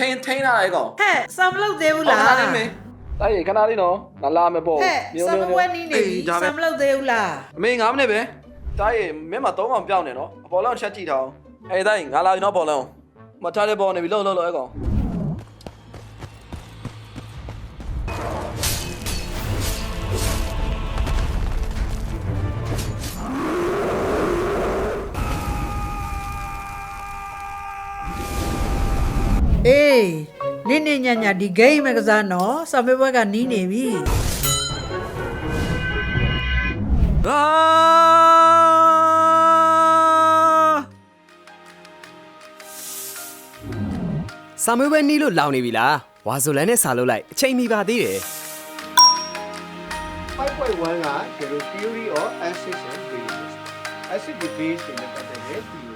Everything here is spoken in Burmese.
ထိန်းလာလိုက်ကောင် ဟဲ့စာမလုပ်သေးဘူးလား ခဏလေးမေးတိုက်ရခဏလေးနော်ငါလာမယ်ပေါ့ ဟဲ့စာမဝဲနီးနေပြီစာမလုပ်သေးဘူးလား အမေ9မိနစ်ပဲတိုက်ရမင်းမ3ပေါင်ပြောင်းနေနော်အပေါ်လောင်းချက်ကြည့်ထားအောင်ဟဲ့တိုက်ငါလာပြီနော်ပေါ်လောင်းမထားတဲ့ပေါ်နေပြီလှုပ်အဲ့ကောင်အေးနင်းညညဒီဂိမ်းမကစားနော်စာမေးပွဲကနီးနေပြီ စာမေးပွဲနီးလို့လောင်နေပြီလားဝါဆိုလန်နဲ့စာလုပ်လိုက်အချိန်မီပါသေးတယ် 5.1 က theory of acids and bases acid base တွေနဲ့ပတ်သက်တဲ့